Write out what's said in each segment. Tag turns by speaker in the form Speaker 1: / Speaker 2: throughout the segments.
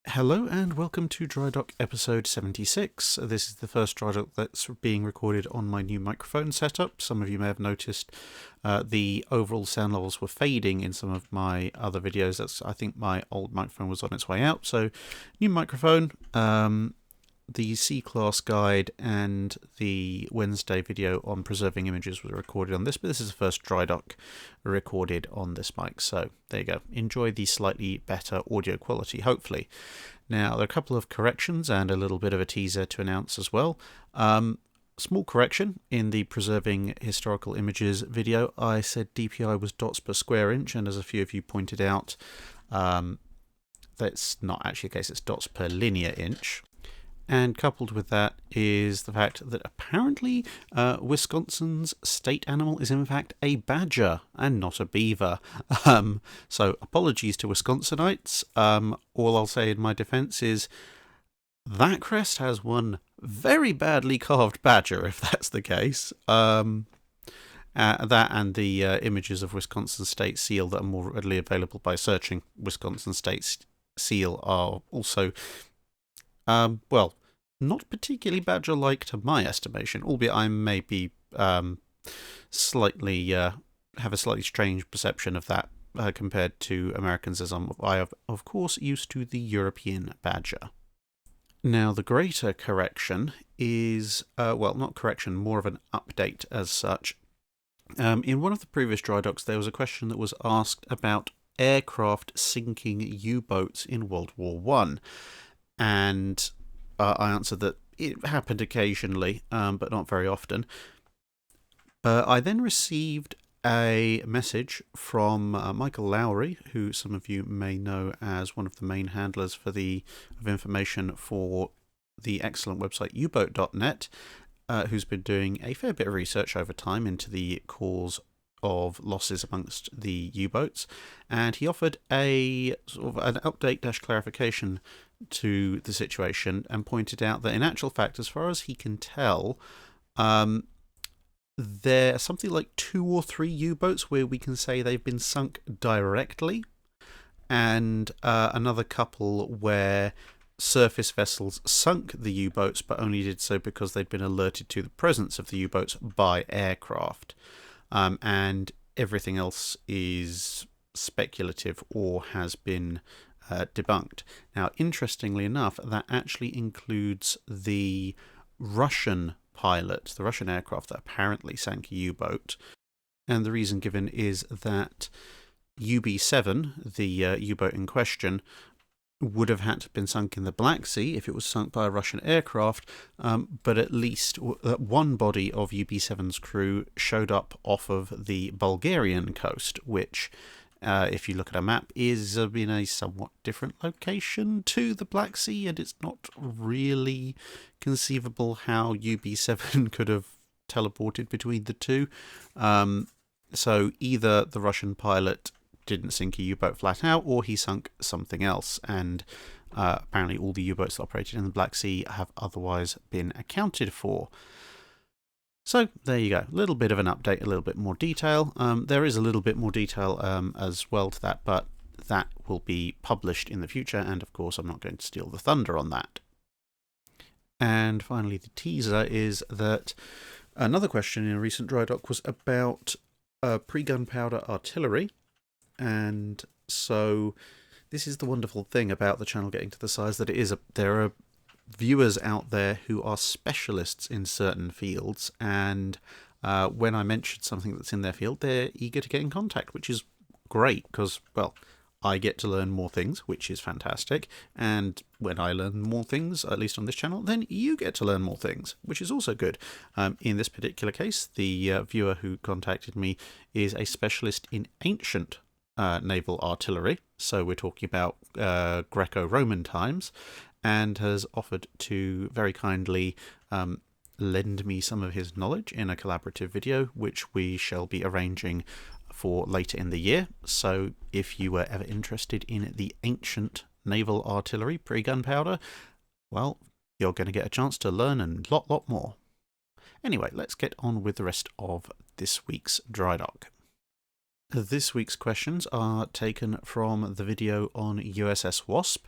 Speaker 1: Hello and welcome to Drydock episode 76. This is the first Drydock that's being recorded on my new microphone setup. Some of you may have noticed the overall sound levels were fading in some of my other videos. I think my old microphone was on its way out. So new microphone, the C-Class guide and the Wednesday video on preserving images was recorded on this, but this is the first Drydock recorded on this mic. So there you go. Enjoy the slightly better audio quality, hopefully. Now, there are a couple of corrections and a little bit of a teaser to announce as well. Small correction in the Preserving Historical Images video. I said DPI was dots per square inch, and as a few of you pointed out, that's not actually the case, it's dots per linear inch. And coupled with that is the fact that apparently Wisconsin's state animal is in fact a badger and not a beaver. So apologies to Wisconsinites. All I'll say in my defense is that crest has one very badly carved badger, if that's the case. That and the images of Wisconsin state seal that are more readily available by searching Wisconsin state seal are also... well, not particularly badger-like to my estimation, albeit I may be slightly have a slightly strange perception of that compared to Americans, as I am, of course, used to the European badger. Now, the greater correction is, well, not correction, more of an update as such. In one of the previous Drydocks, there was a question that was asked about aircraft sinking U-boats in World War I. And I answered that it happened occasionally, but not very often. I then received a message from Michael Lowry, who some of you may know as one of the main handlers of information for the excellent website uboat.net, who's been doing a fair bit of research over time into the cause of losses amongst the U-boats, and he offered a sort of an update/clarification to the situation and pointed out that in actual fact, as far as he can tell, there are something like 2 or 3 U-boats where we can say they've been sunk directly, and another couple where surface vessels sunk the U-boats but only did so because they'd been alerted to the presence of the U-boats by aircraft. And everything else is speculative or has been debunked. Now, interestingly enough, that actually includes the Russian pilot, the Russian aircraft that apparently sank a U-boat. And the reason given is that UB-7, the U-boat in question, would have had to have been sunk in the Black Sea if it was sunk by a Russian aircraft, but at least one body of UB-7's crew showed up off of the Bulgarian coast, which, if you look at a map, is in a somewhat different location to the Black Sea, and it's not really conceivable how UB-7 could have teleported between the two. So either the Russian pilot didn't sink a U-boat flat out, or he sunk something else, and apparently all the U-boats that operated in the Black Sea have otherwise been accounted for. So there you go, a little bit of an update, a little bit more detail. There is a little bit more detail as well to that, but that will be published in the future, and of course I'm not going to steal the thunder on that. And finally, the teaser is that another question in a recent Drydock was about pre-gunpowder artillery. And so this is the wonderful thing about the channel getting to the size that it is. There are viewers out there who are specialists in certain fields, and when I mention something that's in their field, they're eager to get in contact, which is great because, well, I get to learn more things, which is fantastic, and when I learn more things, at least on this channel, then you get to learn more things, which is also good. In this particular case, the viewer who contacted me is a specialist in ancient naval artillery, so we're talking about Greco-Roman times, and has offered to very kindly lend me some of his knowledge in a collaborative video, which we shall be arranging for later in the year. So if you were ever interested in the ancient naval artillery pre-gunpowder, well, you're going to get a chance to learn a lot more. Anyway, let's get on with the rest of this week's Drydock. This week's questions are taken from the video on USS Wasp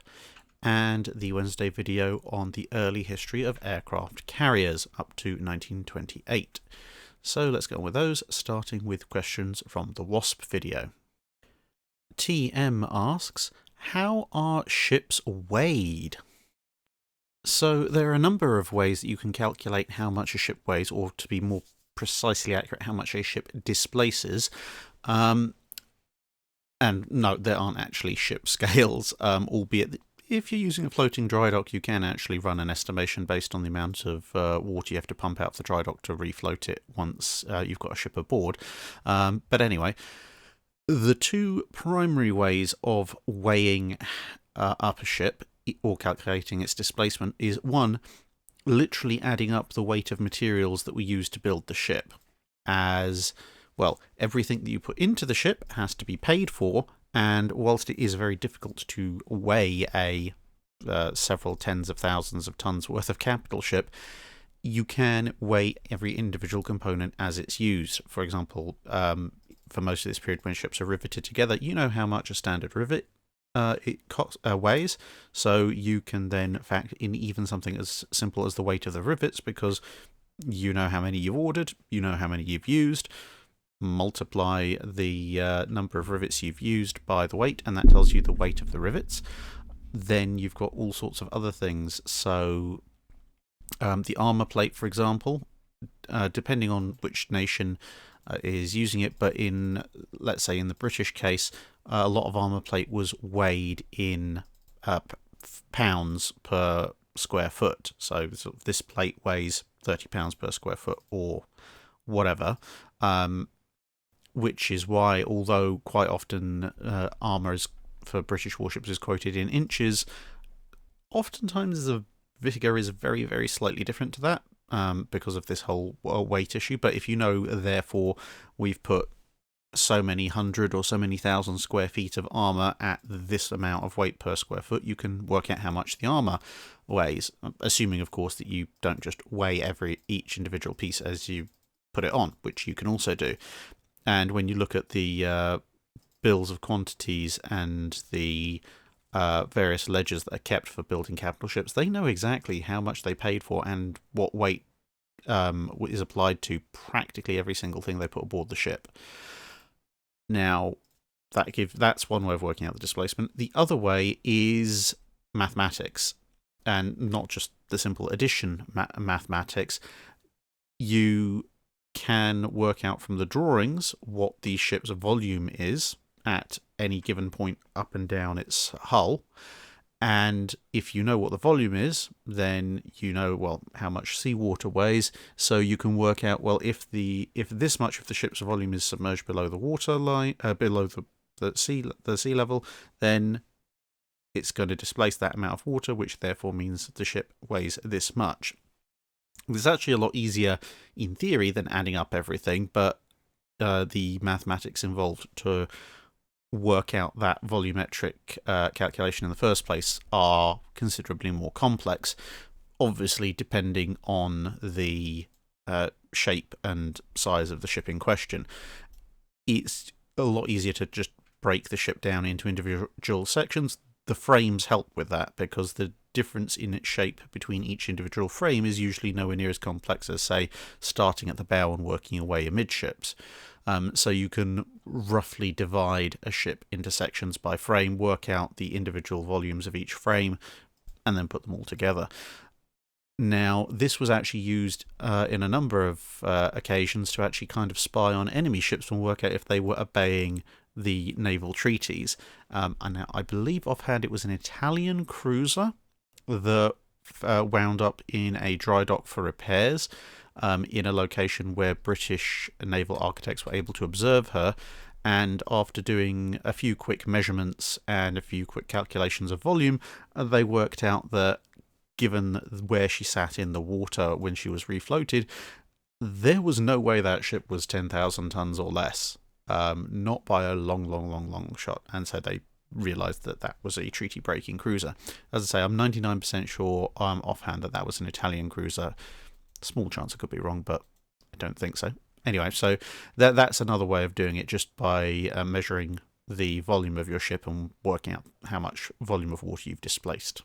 Speaker 1: and the Wednesday video on the early history of aircraft carriers up to 1928. So let's get on with those, starting with questions from the Wasp video. TM asks, how are ships weighed? So there are a number of ways that you can calculate how much a ship weighs, or to be more precisely accurate, how much a ship displaces. And no, there aren't actually ship scales, albeit that if you're using a floating dry dock, you can actually run an estimation based on the amount of water you have to pump out the dry dock to refloat it once you've got a ship aboard. But anyway, the two primary ways of weighing up a ship or calculating its displacement is, one, literally adding up the weight of materials that we use to build the ship. As well, everything that you put into the ship has to be paid for, and whilst it is very difficult to weigh a several tens of thousands of tons worth of capital ship, you can weigh every individual component as it's used. For example, for most of this period when ships are riveted together, you know how much a standard rivet weighs, so you can then factor in even something as simple as the weight of the rivets, because you know how many you've ordered, you know how many you've used, multiply the number of rivets you've used by the weight, and that tells you the weight of the rivets. Then you've got all sorts of other things, so the armour plate, for example, depending on which nation is using it, but in, let's say in the British case, a lot of armour plate was weighed in pounds per square foot. So this plate weighs 30 pounds per square foot or whatever, which is why, although quite often armour for British warships is quoted in inches, oftentimes the figure is very, very slightly different to that. Because of this whole weight issue. But if you know, therefore, we've put so many hundred or so many thousand square feet of armour at this amount of weight per square foot, you can work out how much the armour weighs, assuming, of course, that you don't just weigh each individual piece as you put it on, which you can also do. And when you look at the bills of quantities and the various ledgers that are kept for building capital ships, they know exactly how much they paid for and what weight is applied to practically every single thing they put aboard the ship. Now, that's one way of working out the displacement. The other way is mathematics, and not just the simple addition mathematics. You can work out from the drawings what the ship's volume is at any given point up and down its hull, and if you know what the volume is, then you know, well, how much seawater weighs, so you can work out, well, if this much of the ship's volume is submerged below the water line, below the sea level, then it's going to displace that amount of water, which therefore means the ship weighs this much. It's actually a lot easier in theory than adding up everything, but the mathematics involved to work out that volumetric calculation in the first place are considerably more complex, obviously depending on the shape and size of the ship in question. It's a lot easier to just break the ship down into individual sections. The frames help with that, because the difference in its shape between each individual frame is usually nowhere near as complex as, say, starting at the bow and working your way amidships. So you can roughly divide a ship into sections by frame, work out the individual volumes of each frame, and then put them all together. Now, this was actually used in a number of occasions to actually kind of spy on enemy ships and work out if they were obeying the naval treaties. And I believe offhand it was an Italian cruiser that wound up in a dry dock for repairs, in a location where British naval architects were able to observe her, and after doing a few quick measurements and a few quick calculations of volume, they worked out that given where she sat in the water when she was refloated, there was no way that ship was 10,000 tons or less. not by a long shot, and so they realised that that was a treaty-breaking cruiser. As I say, I'm 99% sure offhand that was an Italian cruiser. Small chance I could be wrong, but I don't think so. Anyway, so that's another way of doing it, just by measuring the volume of your ship and working out how much volume of water you've displaced.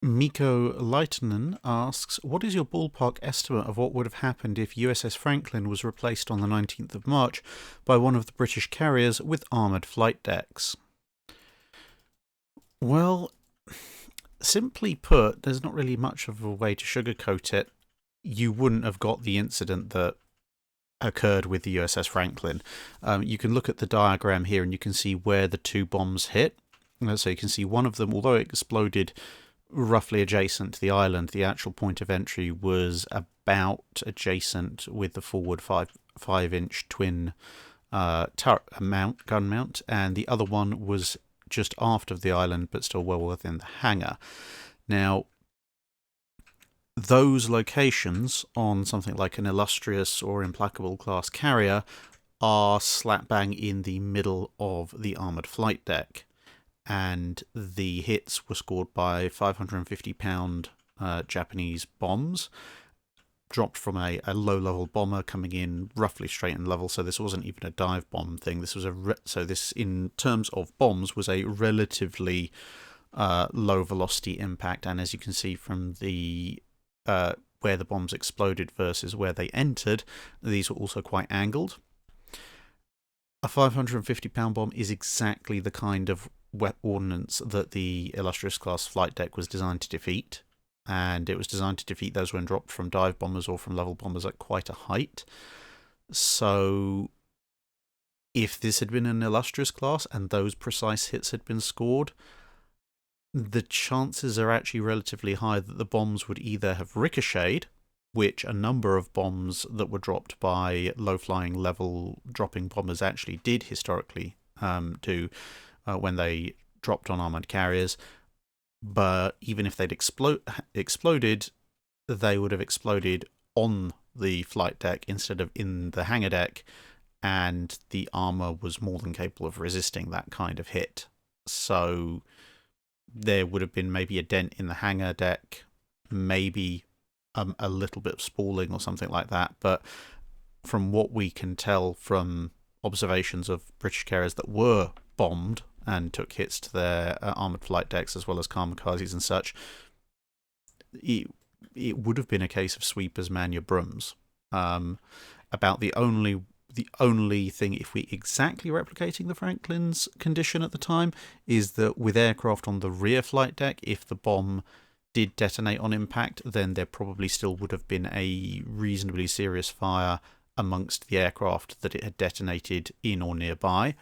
Speaker 1: Mikko Leitonen asks, what is your ballpark estimate of what would have happened if USS Franklin was replaced on the 19th of March by one of the British carriers with armoured flight decks? Well, simply put, there's not really much of a way to sugarcoat it. You wouldn't have got the incident that occurred with the USS Franklin. You can look at the diagram here and you can see where the two bombs hit. So you can see one of them, although it exploded roughly adjacent to the island, the actual point of entry was about adjacent with the forward 5-inch twin gun mount, and the other one was just aft of the island but still well within the hangar. Now, those locations on something like an Illustrious or Implacable class carrier are slap bang in the middle of the armoured flight deck, and the hits were scored by 550-pound Japanese bombs, dropped from a low-level bomber coming in roughly straight and level. So this wasn't even a dive bomb thing. This was so this, in terms of bombs, was a relatively low velocity impact. And as you can see from the where the bombs exploded versus where they entered, these were also quite angled. A 550-pound bomb is exactly the kind of ordnance that the Illustrious class flight deck was designed to defeat, and it was designed to defeat those when dropped from dive bombers or from level bombers at quite a height. So if this had been an Illustrious class and those precise hits had been scored, the chances are actually relatively high that the bombs would either have ricocheted, which a number of bombs that were dropped by low-flying level dropping bombers actually did historically do when they dropped on armoured carriers. But even if they'd exploded, they would have exploded on the flight deck instead of in the hangar deck, and the armour was more than capable of resisting that kind of hit. So there would have been maybe a dent in the hangar deck, maybe a little bit of spalling or something like that. But from what we can tell from observations of British carriers that were bombed and took hits to their armoured flight decks as well as kamikazes and such, it would have been a case of sweepers man your brooms. About the only thing, if we exactly replicating the Franklin's condition at the time, is that with aircraft on the rear flight deck, if the bomb did detonate on impact, then there probably still would have been a reasonably serious fire amongst the aircraft that it had detonated in or nearby.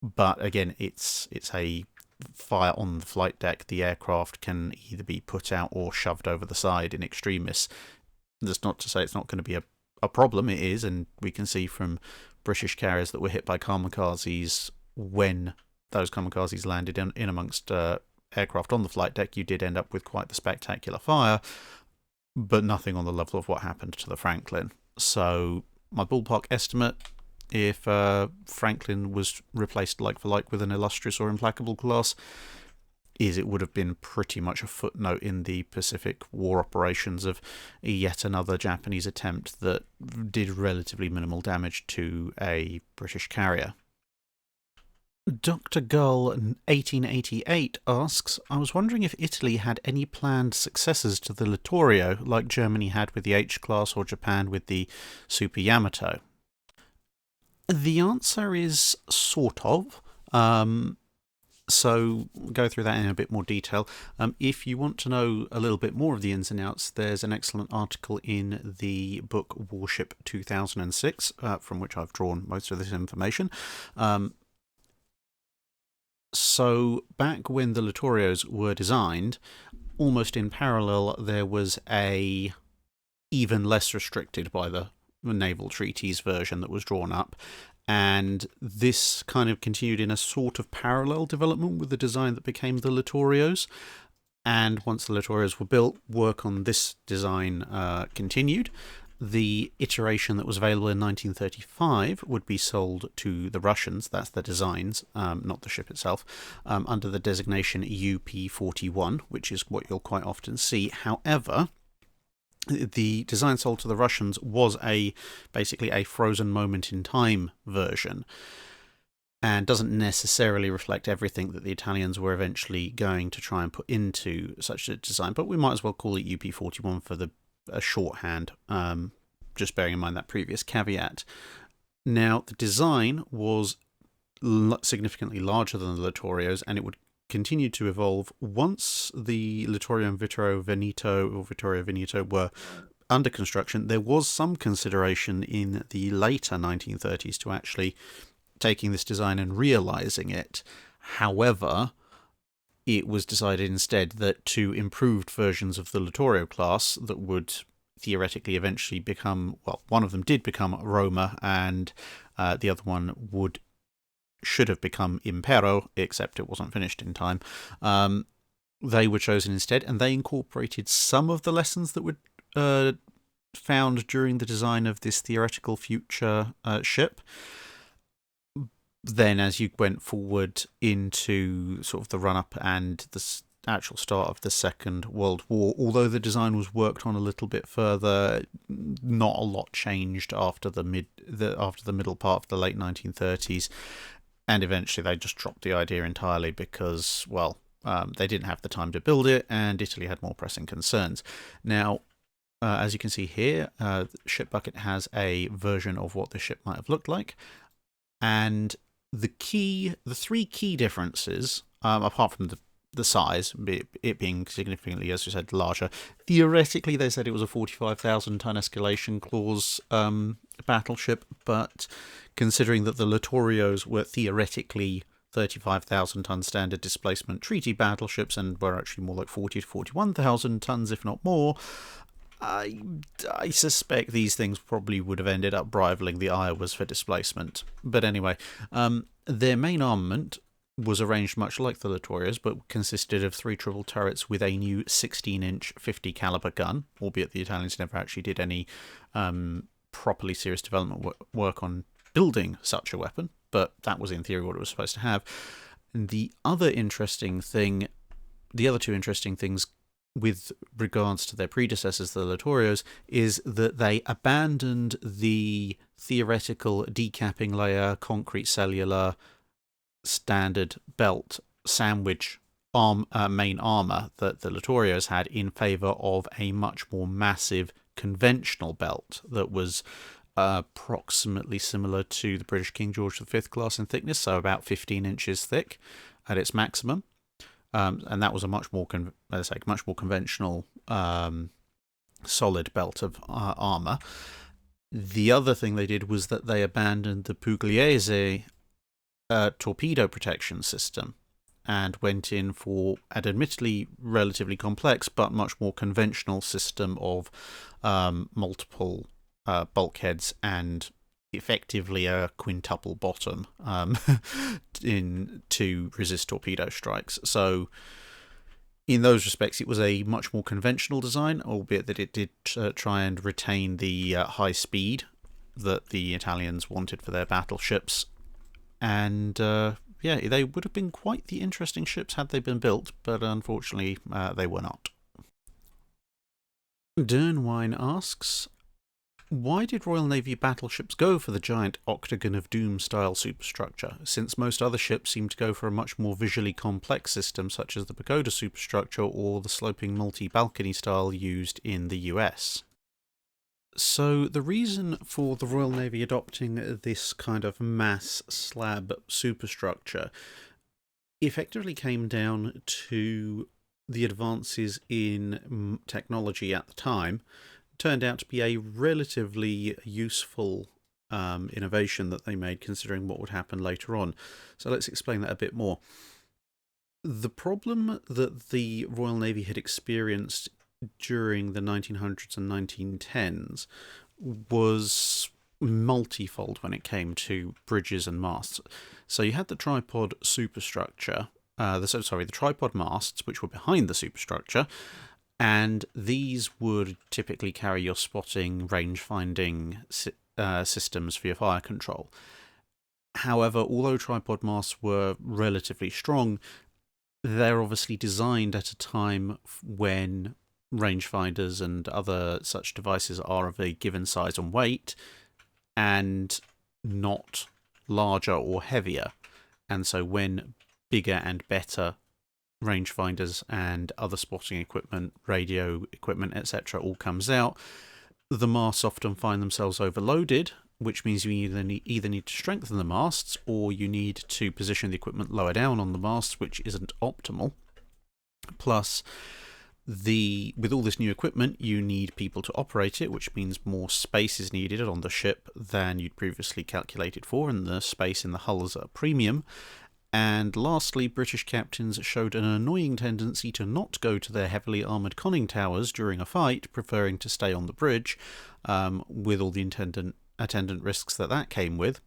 Speaker 1: But again, it's a fire on the flight deck. The aircraft can either be put out or shoved over the side in extremis. That's not to say it's not going to be a problem. It is, and we can see from British carriers that were hit by kamikazes, when those kamikazes landed in amongst aircraft on the flight deck, you did end up with quite the spectacular fire, but nothing on the level of what happened to the Franklin. So my ballpark estimate, if Franklin was replaced like for like with an Illustrious or Implacable class, is it would have been pretty much a footnote in the Pacific War operations of yet another Japanese attempt that did relatively minimal damage to a British carrier. Dr. Gull 1888 asks, I was wondering if Italy had any planned successors to the Littorio, like Germany had with the H-class or Japan with the Super Yamato. The answer is sort of. So we'll go through that in a bit more detail. If you want to know a little bit more of the ins and outs, there's an excellent article in the book Warship 2006, from which I've drawn most of this information. So back when the Littorios were designed, almost in parallel, there was a even less restricted by the naval treaties version that was drawn up. And this kind of continued in a sort of parallel development with the design that became the Littorios. And once the Littorios were built, work on this design continued. The iteration that was available in 1935 would be sold to the Russians, that's the designs, not the ship itself, under the designation UP-41, which is what you'll quite often see. However, the design sold to the Russians was basically a frozen moment in time version, and doesn't necessarily reflect everything that the Italians were eventually going to try and put into such a design, but we might as well call it UP-41 for a shorthand, just bearing in mind that previous caveat. Now, the design was significantly larger than the Littorio's, and it would continue to evolve once the Littorio and Vittorio Veneto were under construction. There was some consideration in the later 1930s to actually taking this design and realising it. However, it was decided instead that two improved versions of the Littorio class that would theoretically eventually become, well, one of them did become Roma, and the other one should have become Impero, except it wasn't finished in time. They were chosen instead, and they incorporated some of the lessons that were found during the design of this theoretical future ship. Then, as you went forward into sort of the run-up and the actual start of the Second World War, although the design was worked on a little bit further, not a lot changed after the middle part of the late 1930s, and eventually they just dropped the idea entirely because, well, they didn't have the time to build it, and Italy had more pressing concerns. Now, as you can see here, Ship Bucket has a version of what the ship might have looked like, and the three key differences, apart from the size, it being significantly, as you said, larger. Theoretically, they said it was a 45,000-ton escalation clause battleship, but considering that the Littorios were theoretically 35,000-ton standard displacement treaty battleships and were actually more like 40 to 41,000 tons, if not more, I suspect these things probably would have ended up rivaling the Iowas for displacement. But anyway, their main armament was arranged much like the Littorios, but consisted of 3 triple turrets with a new 16-inch 50 caliber gun, albeit the Italians never actually did any properly serious development work on building such a weapon, but that was in theory what it was supposed to have. And the other two interesting things with regards to their predecessors, the Littorios, is that they abandoned the theoretical decapping layer, concrete cellular, standard belt sandwich main armour that the Littorios had in favour of a much more massive conventional belt that was approximately similar to the British King George V class in thickness, so about 15 inches thick at its maximum. And that was a much more conventional solid belt of armour. The other thing they did was that they abandoned the Pugliese torpedo protection system and went in for an admittedly relatively complex but much more conventional system of multiple bulkheads and effectively a quintuple bottom to resist torpedo strikes. So in those respects it was a much more conventional design, albeit that it did try and retain the high speed that the Italians wanted for their battleships. And they would have been quite the interesting ships had they been built, but unfortunately they were not. Dernwine asks, why did Royal Navy battleships go for the giant Octagon of Doom style superstructure, since most other ships seem to go for a much more visually complex system such as the Pagoda superstructure or the sloping multi-balcony style used in the US? So the reason for the Royal Navy adopting this kind of mass slab superstructure effectively came down to the advances in technology at the time. Turned out to be a relatively useful innovation that they made, considering what would happen later on. So let's explain that a bit more. The problem that the Royal Navy had experienced during the 1900s and 1910s was multifold when it came to bridges and masts. So you had the tripod superstructure, the tripod masts, which were behind the superstructure, And these would typically carry your spotting, range finding systems for your fire control. However, although tripod masts were relatively strong, they're obviously designed at a time when rangefinders and other such devices are of a given size and weight, and not larger or heavier. And so when bigger and better rangefinders and other spotting equipment, radio equipment, etc. all comes out, the masts often find themselves overloaded, which means you either need to strengthen the masts, or you need to position the equipment lower down on the masts, which isn't optimal. Plus, with all this new equipment, you need people to operate it, which means more space is needed on the ship than you'd previously calculated for, and the space in the hull is at a premium. And lastly, British captains showed an annoying tendency to not go to their heavily armoured conning towers during a fight, preferring to stay on the bridge, with all the attendant risks that came with.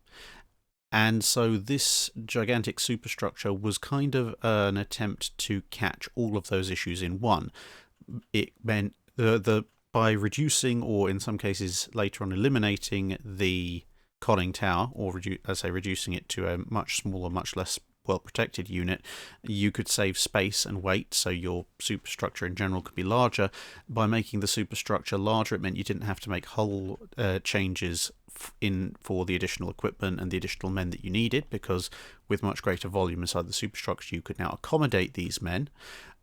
Speaker 1: And so this gigantic superstructure was kind of an attempt to catch all of those issues in one. It meant by reducing, or in some cases later on eliminating, the conning tower, or reducing it to a much smaller, much less well-protected unit, you could save space and weight, so your superstructure in general could be larger. By making the superstructure larger, it meant you didn't have to make hull changes for the additional equipment and the additional men that you needed, because with much greater volume inside the superstructure, you could now accommodate these men.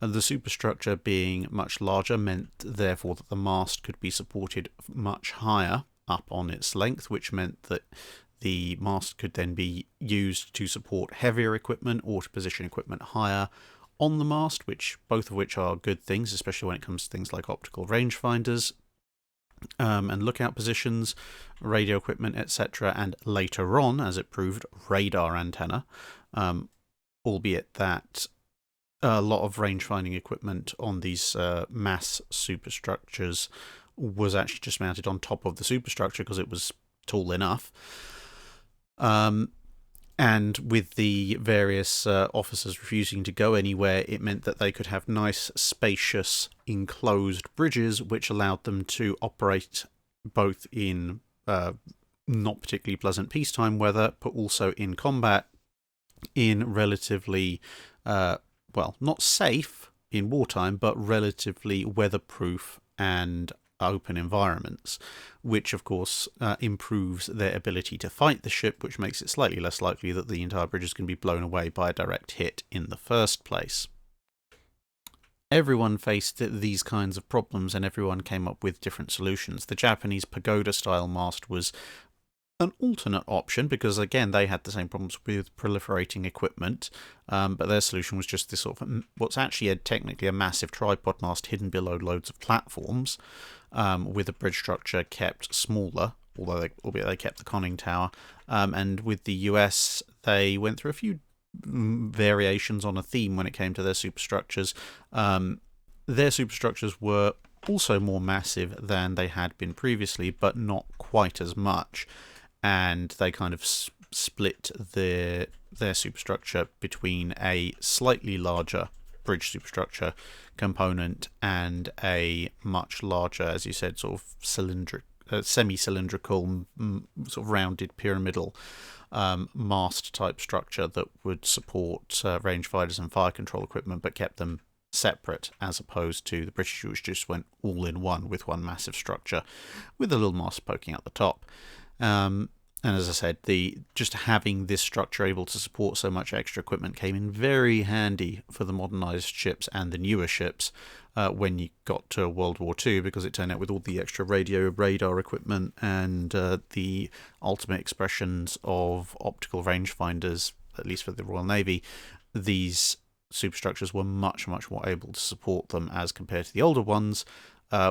Speaker 1: And the superstructure being much larger meant, therefore, that the mast could be supported much higher up on its length, which meant that the mast could then be used to support heavier equipment or to position equipment higher on the mast, both of which are good things, especially when it comes to things like optical rangefinders and lookout positions, radio equipment, etc., and later on, as it proved, radar antenna, albeit that a lot of range-finding equipment on these mass superstructures was actually just mounted on top of the superstructure because it was tall enough. And with the various officers refusing to go anywhere, it meant that they could have nice, spacious, enclosed bridges, which allowed them to operate both in not particularly pleasant peacetime weather, but also in combat in relatively, not safe in wartime, but relatively weatherproof and open environments, which of course improves their ability to fight the ship, which makes it slightly less likely that the entire bridge is going to be blown away by a direct hit in the first place. Everyone faced these kinds of problems, and everyone came up with different solutions. The Japanese pagoda-style mast was an alternate option, because again they had the same problems with proliferating equipment, but their solution was just this sort of what's actually technically a massive tripod mast hidden below loads of platforms, with a bridge structure kept smaller, albeit they kept the conning tower. And with the US, they went through a few variations on a theme when it came to their superstructures. Their superstructures were also more massive than they had been previously, but not quite as much. And they kind of split their superstructure between a slightly larger bridge superstructure component and a much larger, as you said, sort of semi-cylindrical, sort of rounded pyramidal mast type structure that would support rangefinders and fire control equipment, but kept them separate, as opposed to the British, which just went all in one with one massive structure with a little mast poking out the top. And as I said, just having this structure able to support so much extra equipment came in very handy for the modernised ships and the newer ships when you got to World War II, because it turned out with all the extra radio radar equipment and the ultimate expressions of optical rangefinders, at least for the Royal Navy, these superstructures were much, much more able to support them as compared to the older ones,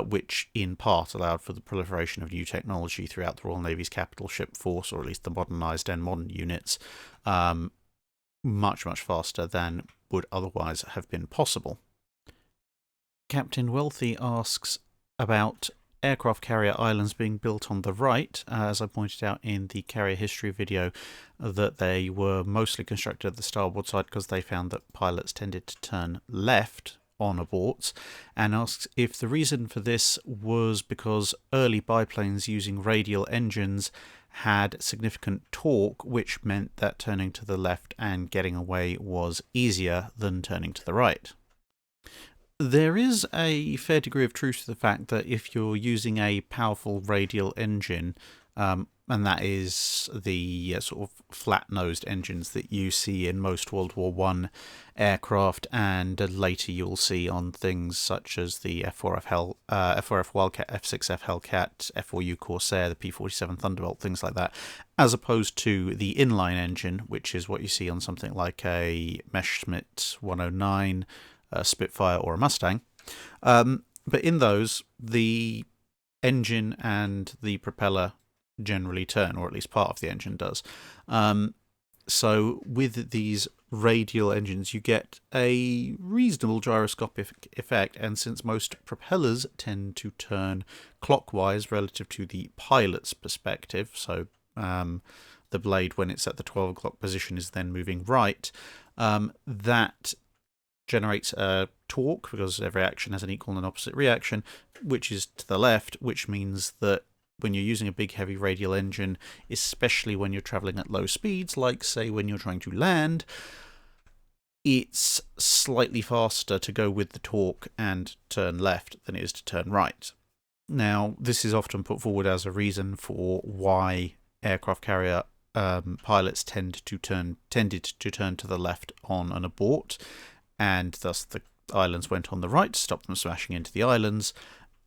Speaker 1: which in part allowed for the proliferation of new technology throughout the Royal Navy's capital ship force, or at least the modernised and modern units, much, much faster than would otherwise have been possible. Captain Wealthy asks about aircraft carrier islands being built on the right. As I pointed out in the carrier history video, that they were mostly constructed at the starboard side because they found that pilots tended to turn left on aborts, and asks if the reason for this was because early biplanes using radial engines had significant torque, which meant that turning to the left and getting away was easier than turning to the right. There is a fair degree of truth to the fact that if you're using a powerful radial engine, and that is the sort of flat-nosed engines that you see in most World War I aircraft, and later you'll see on things such as the F4F Wildcat, F6F Hellcat, F4U Corsair, the P-47 Thunderbolt, things like that, as opposed to the inline engine, which is what you see on something like a Messerschmitt 109, a Spitfire, or a Mustang. But in those, the engine and the propeller generally turn, or at least part of the engine does. So with these radial engines, you get a reasonable gyroscopic effect, and since most propellers tend to turn clockwise relative to the pilot's perspective, so the blade, when it's at the 12 o'clock position, is then moving right, that generates a torque, because every action has an equal and opposite reaction, which is to the left, which means that when you're using a big heavy radial engine, especially when you're traveling at low speeds, like say when you're trying to land, it's slightly faster to go with the torque and turn left than it is to turn right. Now, this is often put forward as a reason for why aircraft carrier pilots tended to turn to the left on an abort, and thus the islands went on the right to stop them smashing into the islands.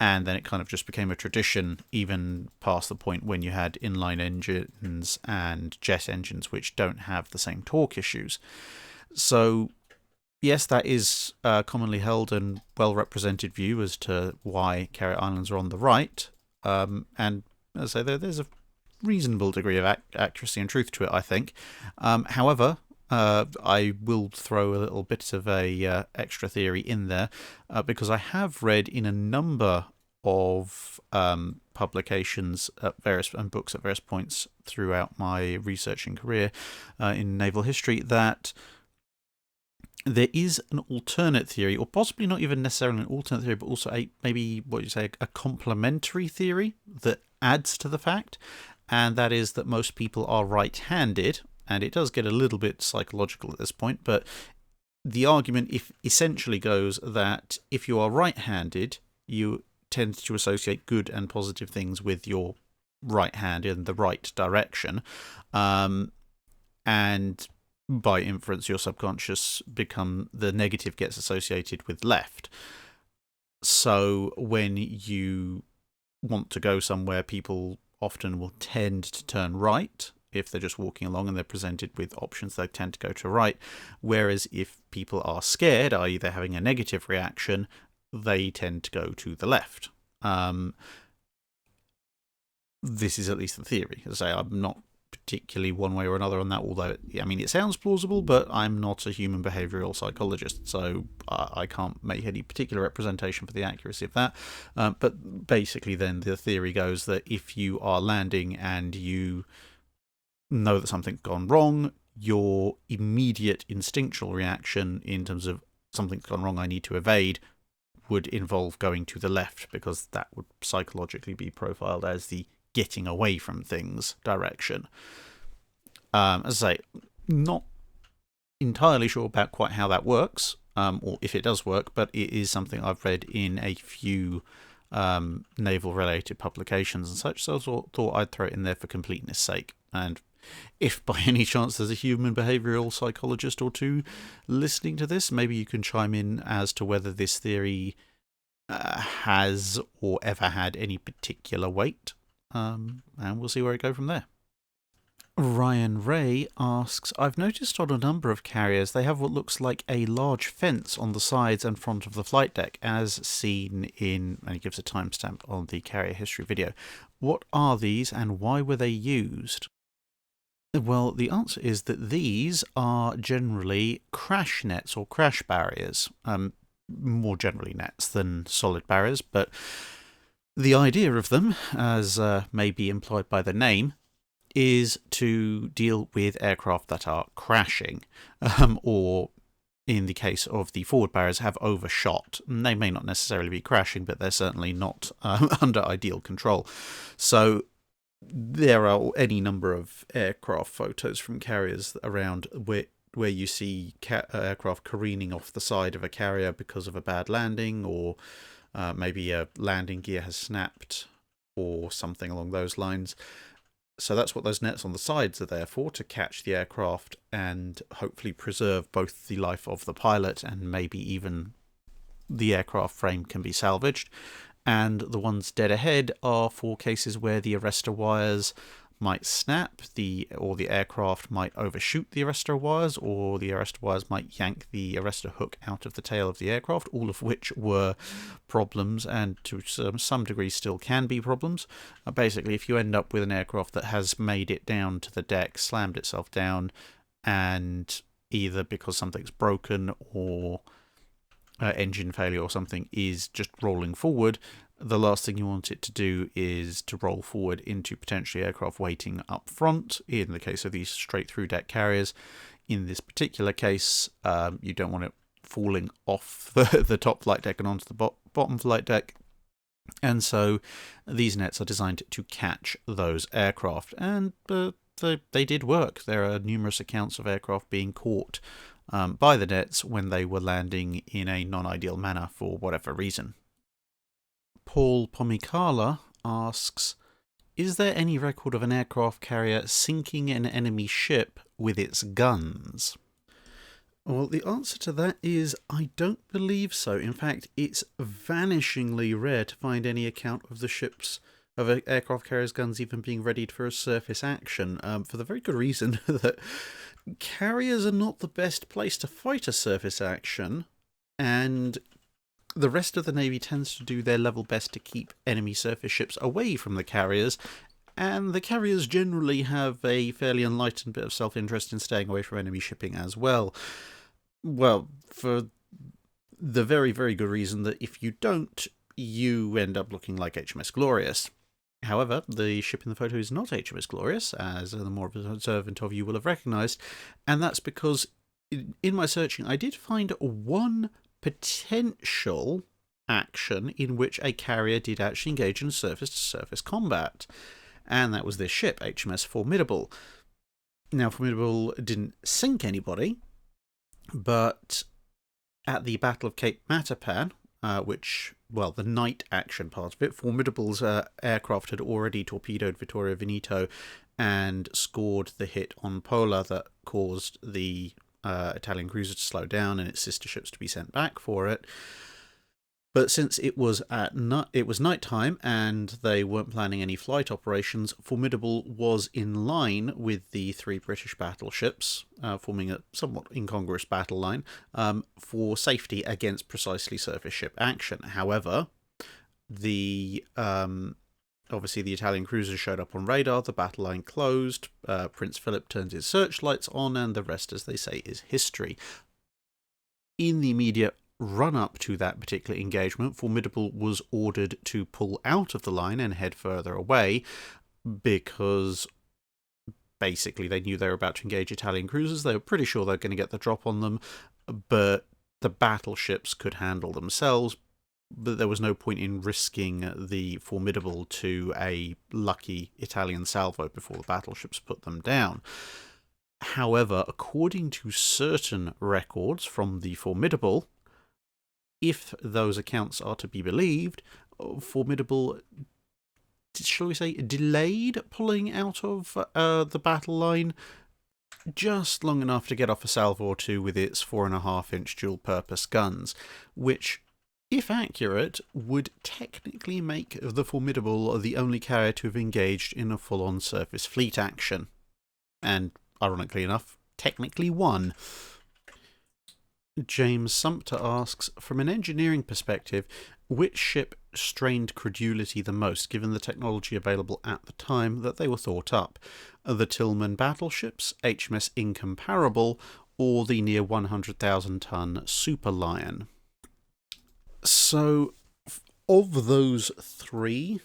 Speaker 1: And then it kind of just became a tradition, even past the point when you had inline engines and jet engines, which don't have the same torque issues. So, yes, that is a commonly held and well-represented view as to why carrier islands are on the right. And as I say, there's a reasonable degree of accuracy and truth to it, I think. However, I will throw a little bit of a extra theory in there, because I have read in a number of publications and books at various points throughout my researching career in naval history that there is an alternate theory, or possibly not even necessarily an alternate theory, but also a complementary theory that adds to the fact, and that is that most people are right-handed. And it does get a little bit psychological at this point, but the argument essentially goes that if you are right-handed, you tend to associate good and positive things with your right hand in the right direction. And by inference, your subconscious the negative gets associated with left. So when you want to go somewhere, people often will tend to turn right. If they're just walking along and they're presented with options, they tend to go to right. Whereas if people are scared, i.e. they're having a negative reaction, they tend to go to the left. This is at least the theory. As I say, I'm not particularly one way or another on that, although, it sounds plausible, but I'm not a human behavioural psychologist, so I can't make any particular representation for the accuracy of that. But basically then the theory goes that if you are landing and you know that something's gone wrong, your immediate instinctual reaction in terms of something's gone wrong, I need to evade, would involve going to the left, because that would psychologically be profiled as the getting away from things direction. As I say, not entirely sure about quite how that works, or if it does work, but it is something I've read in a few naval-related publications and such, so I thought I'd throw it in there for completeness sake. And if by any chance there's a human behavioural psychologist or two listening to this, maybe you can chime in as to whether this theory has or ever had any particular weight, and we'll see where it goes from there. Ryan Ray asks, I've noticed on a number of carriers they have what looks like a large fence on the sides and front of the flight deck, as seen in, and he gives a timestamp on the carrier history video. What are these and why were they used? Well, the answer is that these are generally crash nets or crash barriers. More generally nets than solid barriers, but the idea of them, as may be implied by the name, is to deal with aircraft that are crashing, or in the case of the forward barriers, have overshot. And they may not necessarily be crashing, but they're certainly not under ideal control. So there are any number of aircraft photos from carriers around where you see aircraft careening off the side of a carrier because of a bad landing, or maybe a landing gear has snapped or something along those lines. So that's what those nets on the sides are there for, to catch the aircraft and hopefully preserve both the life of the pilot and maybe even the aircraft frame can be salvaged. And the ones dead ahead are for cases where the arrestor wires might snap, or the aircraft might overshoot the arrestor wires, or the arrestor wires might yank the arrestor hook out of the tail of the aircraft, all of which were problems and to some degree still can be problems. Basically, if you end up with an aircraft that has made it down to the deck, slammed itself down, and either because something's broken or engine failure or something is just rolling forward, the last thing you want it to do is to roll forward into potentially aircraft waiting up front, in the case of these straight through deck carriers. In this particular case, you don't want it falling off the top flight deck and onto the bottom flight deck. And so these nets are designed to catch those aircraft. And they did work. There are numerous accounts of aircraft being caught by the nets when they were landing in a non-ideal manner for whatever reason. Paul Pomikala asks, is there any record of an aircraft carrier sinking an enemy ship with its guns? Well, the answer to that is I don't believe so. In fact, it's vanishingly rare to find any account of an aircraft carrier's guns even being readied for a surface action, for the very good reason that carriers are not the best place to fight a surface action, and the rest of the Navy tends to do their level best to keep enemy surface ships away from the carriers, and the carriers generally have a fairly enlightened bit of self-interest in staying away from enemy shipping as well. Well, for the very, very good reason that if you don't, you end up looking like HMS Glorious. However, the ship in the photo is not HMS Glorious, as the more observant of you will have recognised, and that's because in my searching I did find one potential action in which a carrier did actually engage in surface-to-surface combat, and that was this ship, HMS Formidable. Now, Formidable didn't sink anybody, but at the Battle of Cape Matapan, the night action part of it, Formidable's aircraft had already torpedoed Vittorio Veneto and scored the hit on Pola that caused the Italian cruiser to slow down and its sister ships to be sent back for it. But since it was nighttime and they weren't planning any flight operations, Formidable was in line with the three British battleships, forming a somewhat incongruous battle line, for safety against precisely surface ship action. However, obviously the Italian cruisers showed up on radar, the battle line closed, Prince Philip turns his searchlights on, and the rest, as they say, is history. In the immediate run-up to that particular engagement, Formidable was ordered to pull out of the line and head further away, because basically they knew they were about to engage Italian cruisers. They were pretty sure they were going to get the drop on them, but the battleships could handle themselves. But there was no point in risking the Formidable to a lucky Italian salvo before the battleships put them down. However, according to certain records from the Formidable, if those accounts are to be believed, Formidable, shall we say, delayed pulling out of the battle line just long enough to get off a salvo or two with its 4.5-inch dual-purpose guns, which, if accurate, would technically make the Formidable the only carrier to have engaged in a full-on surface fleet action. And, ironically enough, technically won. James Sumpter asks, from an engineering perspective, which ship strained credulity the most, given the technology available at the time that they were thought up? The Tillman battleships, HMS Incomparable, or the near 100,000-ton Super Lion? So, of those three,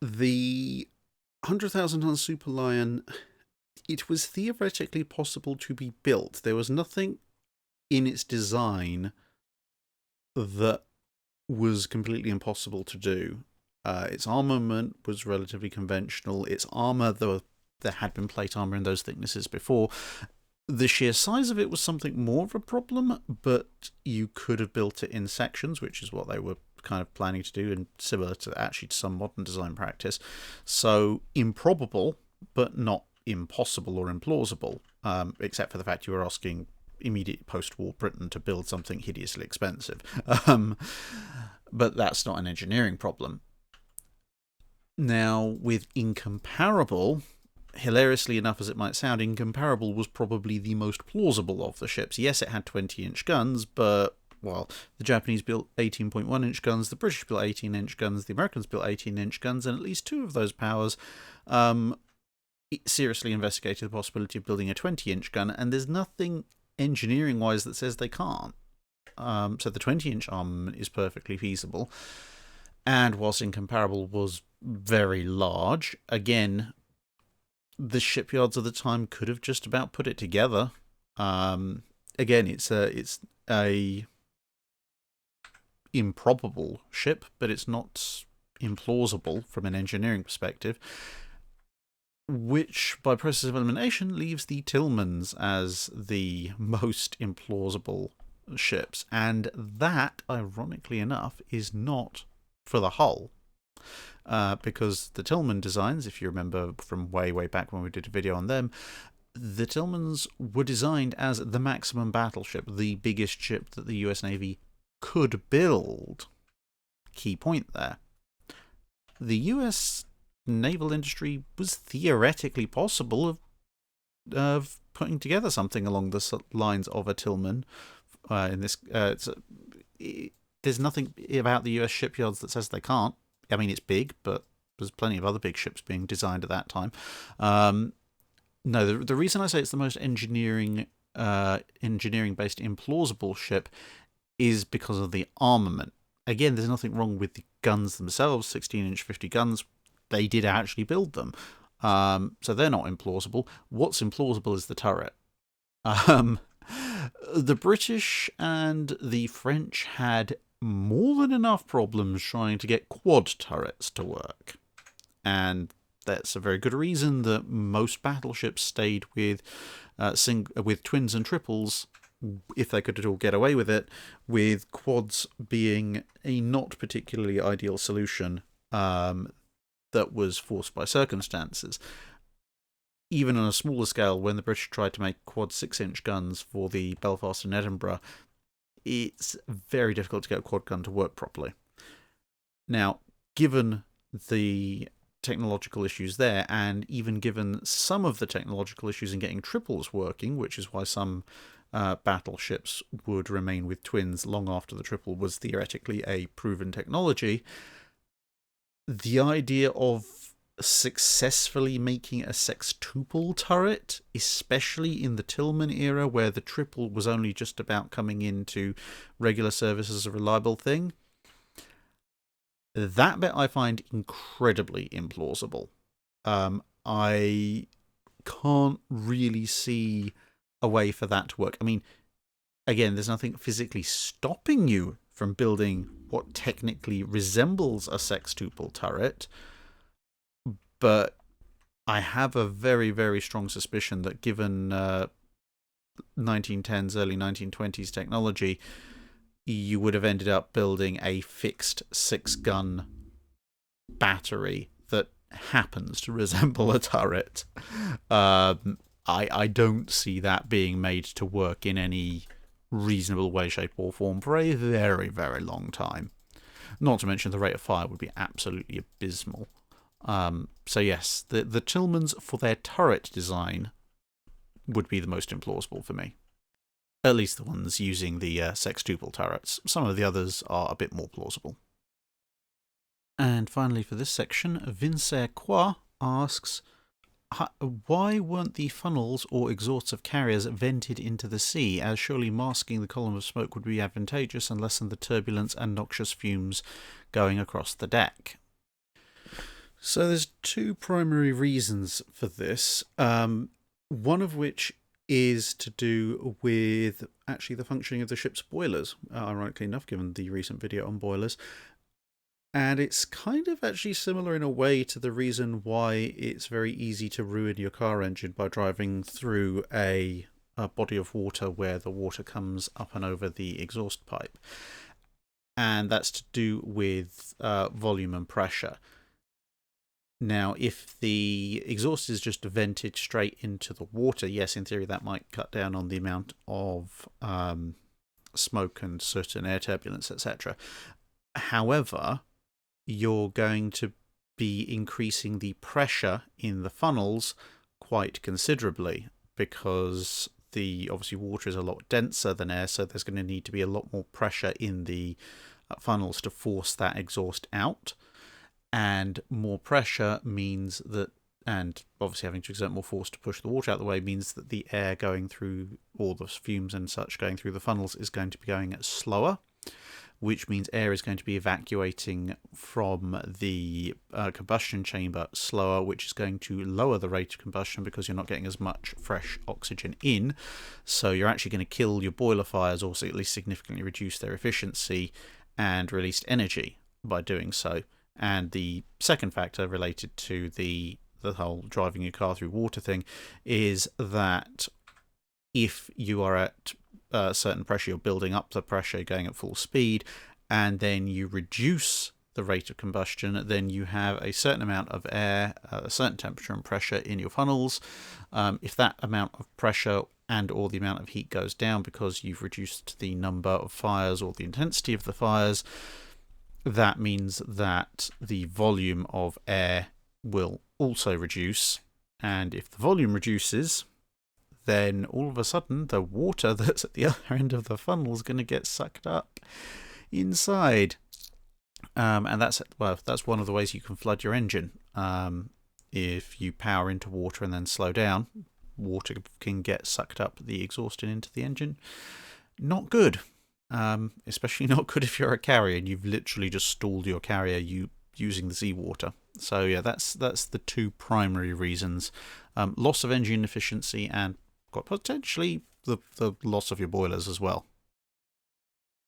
Speaker 1: the 100,000-ton Super Lion, it was theoretically possible to be built. There was nothing in its design that was completely impossible to do. Its armament was relatively conventional. Its armor, though there had been plate armor in those thicknesses before, the sheer size of it was something more of a problem, but you could have built it in sections, which is what they were kind of planning to do, and similar to actually to some modern design practice. So improbable, but not impossible or implausible, except for the fact you were asking immediate post-war Britain to build something hideously expensive. But that's not an engineering problem. Now, with Incomparable, hilariously enough as it might sound, Incomparable was probably the most plausible of the ships. Yes, it had 20-inch guns, but, well, the Japanese built 18.1-inch guns, the British built 18-inch guns, the Americans built 18-inch guns, and at least two of those powers seriously investigated the possibility of building a 20-inch gun, and there's nothing engineering-wise that says they can't. So the 20-inch armament is perfectly feasible. And whilst Incomparable was very large, again, the shipyards of the time could have just about put it together. Again, it's a improbable ship, but it's not implausible from an engineering perspective, which, by process of elimination, leaves the Tillmans as the most implausible ships. And that, ironically enough, is not for the hull. Because the Tillman designs, if you remember from way back when we did a video on them, the Tillmans were designed as the maximum battleship, the biggest ship that the US Navy could build. Key point there. The US naval industry was theoretically possible of putting together something along the lines of a Tillman. There's nothing about the US shipyards that says they can't. I mean, it's big, but there's plenty of other big ships being designed at that time. No, the reason I say it's the most engineering-based implausible ship is because of the armament. Again, there's nothing wrong with the guns themselves, 16-inch 50 guns. They did actually build them. So they're not implausible. What's implausible is the turret. The British and the French had more than enough problems trying to get quad turrets to work. And that's a very good reason that most battleships stayed with twins and triples, if they could at all get away with it, with quads being a not particularly ideal solution that was forced by circumstances. Even on a smaller scale, when the British tried to make quad 6-inch guns for the Belfast and Edinburgh, it's very difficult to get a quad gun to work properly. Now, given the technological issues there, and even given some of the technological issues in getting triples working, which is why some battleships would remain with twins long after the triple was theoretically a proven technology, the idea of successfully making a sextuple turret, especially in the Tillman era where the triple was only just about coming into regular service as a reliable thing, that bit I find incredibly implausible. I can't really see a way for that to work. I mean, again, there's nothing physically stopping you from building what technically resembles a sextuple turret, but I have a very, very strong suspicion that given 1910s, early 1920s technology, you would have ended up building a fixed 6-gun battery that happens to resemble a turret. I don't see that being made to work in any reasonable way, shape, or form for a very, very long time. Not to mention the rate of fire would be absolutely abysmal. So yes, the Tillmans for their turret design would be the most implausible for me. At least the ones using the sextuple turrets. Some of the others are a bit more plausible. And finally for this section, Vincer Croix asks, why weren't the funnels or exhausts of carriers vented into the sea, as surely masking the column of smoke would be advantageous and lessen the turbulence and noxious fumes going across the deck? So there's two primary reasons for this, one of which is to do with actually the functioning of the ship's boilers, ironically enough, given the recent video on boilers. And it's kind of actually similar in a way to the reason why it's very easy to ruin your car engine by driving through a body of water where the water comes up and over the exhaust pipe. And that's to do with volume and pressure. Now, if the exhaust is just vented straight into the water, yes, in theory that might cut down on the amount of smoke and soot and air turbulence, etc. However, you're going to be increasing the pressure in the funnels quite considerably, because obviously water is a lot denser than air, so there's going to need to be a lot more pressure in the funnels to force that exhaust out. And more pressure means that, and obviously having to exert more force to push the water out of the way, means that the air going through, all the fumes and such going through the funnels, is going to be going slower, which means air is going to be evacuating from the combustion chamber slower, which is going to lower the rate of combustion because you're not getting as much fresh oxygen in. So you're actually going to kill your boiler fires, or at least significantly reduce their efficiency and released energy by doing so. And the second factor related to the whole driving your car through water thing is that if you are at a certain pressure, you're building up the pressure, going at full speed, and then you reduce the rate of combustion, then you have a certain amount of air, a certain temperature and pressure in your funnels. If that amount of pressure and or the amount of heat goes down because you've reduced the number of fires or the intensity of the fires, that means that the volume of air will also reduce. And if the volume reduces, then all of a sudden the water that's at the other end of the funnel is going to get sucked up inside. And that's one of the ways you can flood your engine. If you power into water and then slow down, water can get sucked up the exhaust and into the engine. Not good. Especially not good if you're a carrier and you've literally just stalled your carrier using the seawater. So yeah, that's the two primary reasons: loss of engine efficiency and quite potentially the loss of your boilers as well.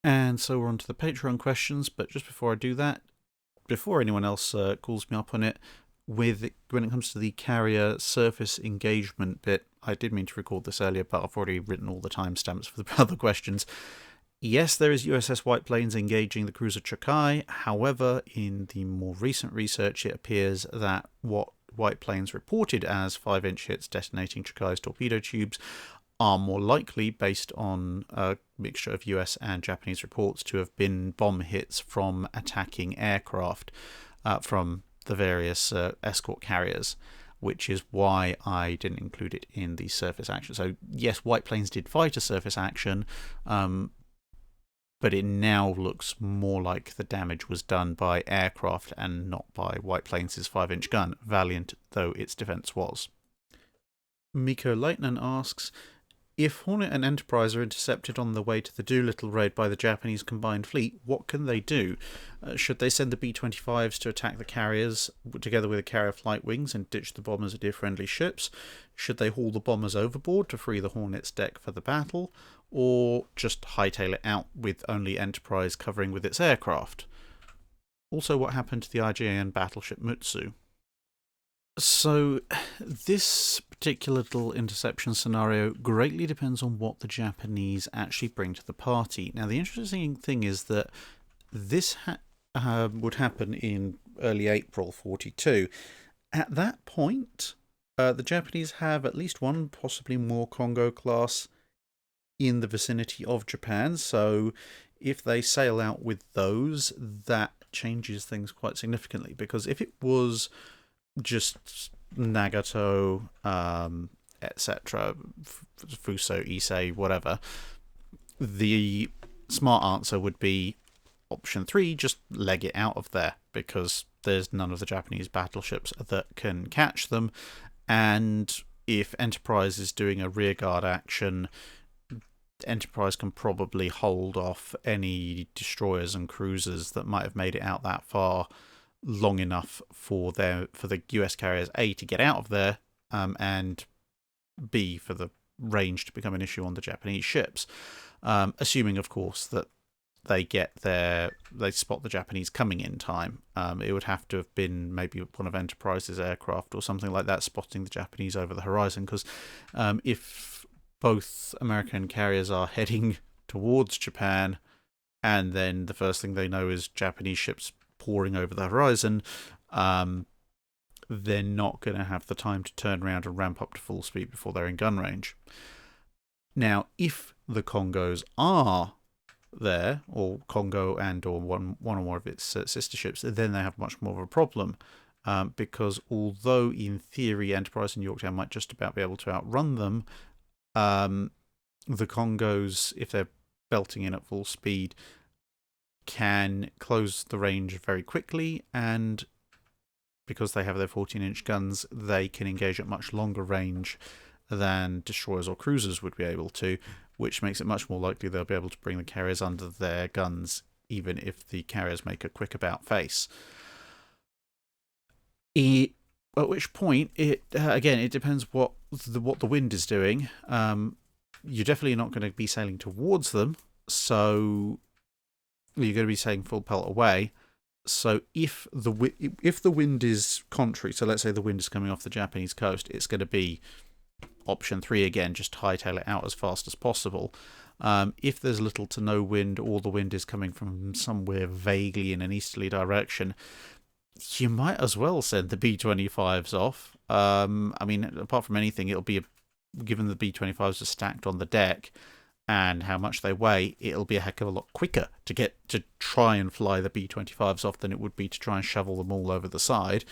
Speaker 1: And so we're on to the Patreon questions, but just before I do that, before anyone else calls me up on it, when it comes to the carrier surface engagement bit, I did mean to record this earlier, but I've already written all the timestamps for the other questions. Yes, there is USS White Plains engaging the cruiser Chokai. However, in the more recent research, it appears that what White Plains reported as 5-inch hits detonating Chokai's torpedo tubes are more likely, based on a mixture of US and Japanese reports, to have been bomb hits from attacking aircraft from the various escort carriers, which is why I didn't include it in the surface action. So yes, White Plains did fight a surface action, but it now looks more like the damage was done by aircraft and not by White Plains' 5-inch gun, valiant though its defence was. Miko Leitner asks, if Hornet and Enterprise are intercepted on the way to the Doolittle raid by the Japanese combined fleet, what can they do? Should they send the B-25s to attack the carriers together with the carrier flight wings and ditch the bombers at their friendly ships? Should they haul the bombers overboard to free the Hornet's deck for the battle? Or just hightail it out with only Enterprise covering with its aircraft? Also, what happened to the IJN battleship Mutsu? So, this particular little interception scenario greatly depends on what the Japanese actually bring to the party. Now, the interesting thing is that this would happen in early April 42. At that point, the Japanese have at least one, possibly more Kongo class in the vicinity of Japan, so if they sail out with those, that changes things quite significantly, because if it was just Nagato, etc., Fuso, Issei, whatever, the smart answer would be option 3, just leg it out of there, because there's none of the Japanese battleships that can catch them, and if Enterprise is doing a rearguard action, Enterprise can probably hold off any destroyers and cruisers that might have made it out that far long enough for the US carriers A to get out of there, and B for the range to become an issue on the Japanese ships. Assuming, of course, that they spot the Japanese coming in time. It would have to have been maybe one of Enterprise's aircraft or something like that spotting the Japanese over the horizon, because if both American carriers are heading towards Japan and then the first thing they know is Japanese ships pouring over the horizon, they're not going to have the time to turn around and ramp up to full speed before they're in gun range. Now, if the Congos are there, or Congo and or one or more of its sister ships, then they have much more of a problem, because although in theory Enterprise and Yorktown might just about be able to outrun them, the Congos, if they're belting in at full speed, can close the range very quickly, and because they have their 14-inch guns, they can engage at much longer range than destroyers or cruisers would be able to, which makes it much more likely they'll be able to bring the carriers under their guns, even if the carriers make a quick about face. At which point, it depends what the wind is doing. You're definitely not going to be sailing towards them, so you're going to be sailing full pelt away. So if the wind is contrary, so let's say the wind is coming off the Japanese coast, it's going to be option 3 again, just hightail it out as fast as possible. If there's little to no wind, or the wind is coming from somewhere vaguely in an easterly direction, you might as well send the B-25s off. I mean, apart from anything, it'll be, given the B-25s are stacked on the deck and how much they weigh, it'll be a heck of a lot quicker to try and fly the B-25s off than it would be to try and shovel them all over the side.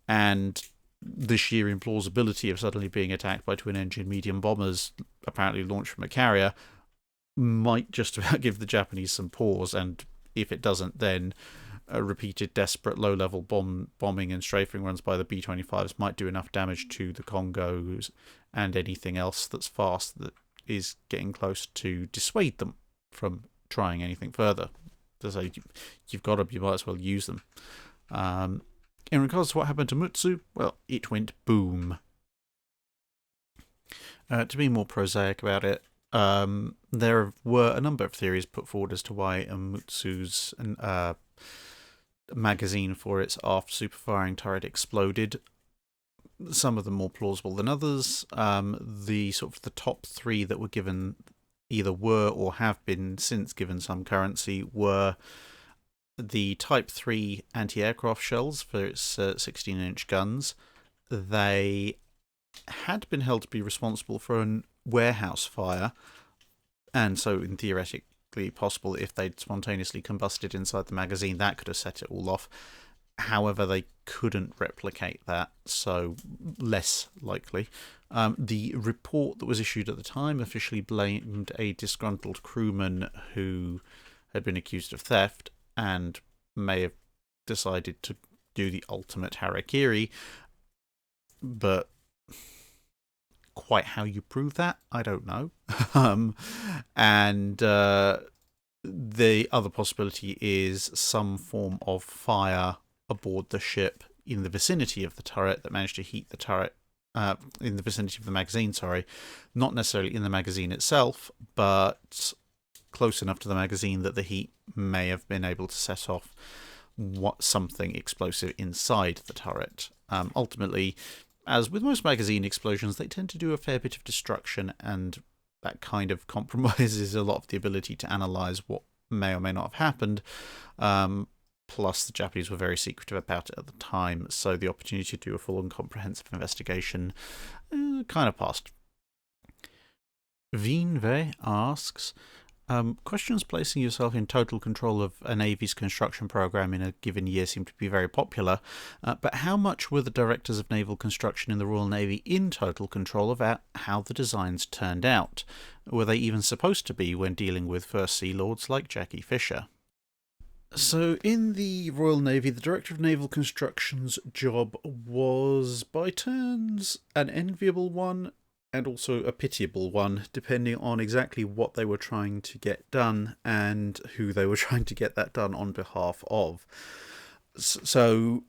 Speaker 1: And the sheer implausibility of suddenly being attacked by twin-engine medium bombers, apparently launched from a carrier, might just about give the Japanese some pause. And if it doesn't, then repeated desperate low-level bombing and strafing runs by the B-25s might do enough damage to the Congos and anything else that's fast that is getting close to dissuade them from trying anything further. So you might as well use them. In regards to what happened to Mutsu, well, it went boom. To be more prosaic about it, there were a number of theories put forward as to why Mutsu's magazine for its aft superfiring turret exploded. Some of them more plausible than others. The top 3 that were given, either were or have been since given some currency, were the Type 3 anti-aircraft shells for its 16-inch guns. They had been held to be responsible for a warehouse fire, and so in theoretically possible if they'd spontaneously combusted inside the magazine, that could have set it all off. However, they couldn't replicate that, so less likely. The report that was issued at the time officially blamed a disgruntled crewman who had been accused of theft and may have decided to do the ultimate harakiri, but quite how you prove that, I don't know. The other possibility is some form of fire aboard the ship in the vicinity of the turret that managed to heat the turret, in the vicinity of the magazine, sorry. Not necessarily in the magazine itself, but close enough to the magazine that the heat may have been able to set off something explosive inside the turret. Ultimately, as with most magazine explosions, they tend to do a fair bit of destruction, and that kind of compromises a lot of the ability to analyse what may or may not have happened. Plus, the Japanese were very secretive about it at the time, so the opportunity to do a full and comprehensive investigation kind of passed. Vinve asks, questions placing yourself in total control of a Navy's construction program in a given year seem to be very popular, but how much were the directors of naval construction in the Royal Navy in total control of how the designs turned out? Were they even supposed to be when dealing with First Sea Lords like Jackie Fisher? So, in the Royal Navy, the Director of Naval Construction's job was, by turns, an enviable one and also a pitiable one, depending on exactly what they were trying to get done and who they were trying to get that done on behalf of. So,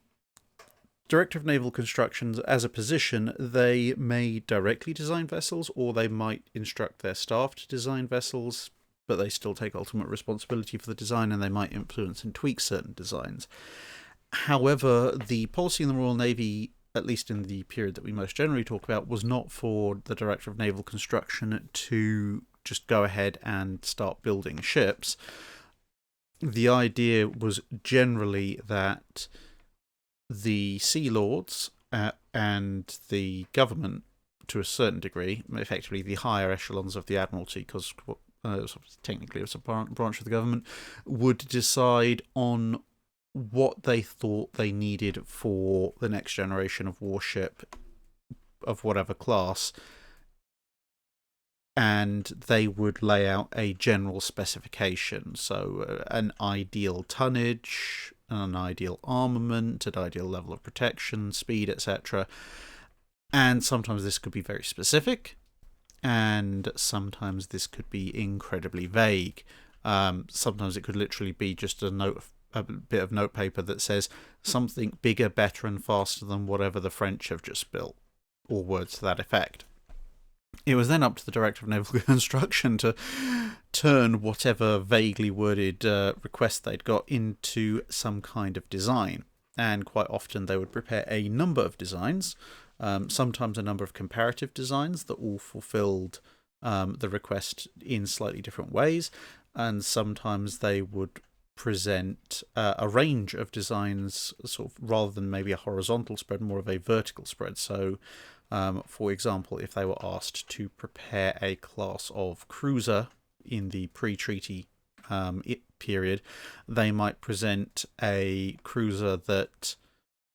Speaker 1: Director of Naval Construction, as a position, they may directly design vessels, or they might instruct their staff to design vessels, but they still take ultimate responsibility for the design, and they might influence and tweak certain designs. However, the policy in the Royal Navy, at least in the period that we most generally talk about, was not for the Director of Naval Construction to just go ahead and start building ships. The idea was generally that the Sea Lords and the government, to a certain degree, effectively the higher echelons of the Admiralty, because technically it was a branch of the government, would decide on what they thought they needed for the next generation of warship of whatever class, and they would lay out a general specification. So an ideal tonnage, an ideal armament, an ideal level of protection, speed, etc. And sometimes this could be very specific, and sometimes this could be incredibly vague. Sometimes it could literally be just a bit of notepaper that says something bigger, better, and faster than whatever the French have just built, or words to that effect. It was then up to the Director of Naval Construction to turn whatever vaguely worded request they'd got into some kind of design. And quite often they would prepare a number of designs, sometimes a number of comparative designs that all fulfilled the request in slightly different ways. And sometimes they would present a range of designs, sort of rather than maybe a horizontal spread, more of a vertical spread. So for example, if they were asked to prepare a class of cruiser in the pre-treaty period, they might present a cruiser that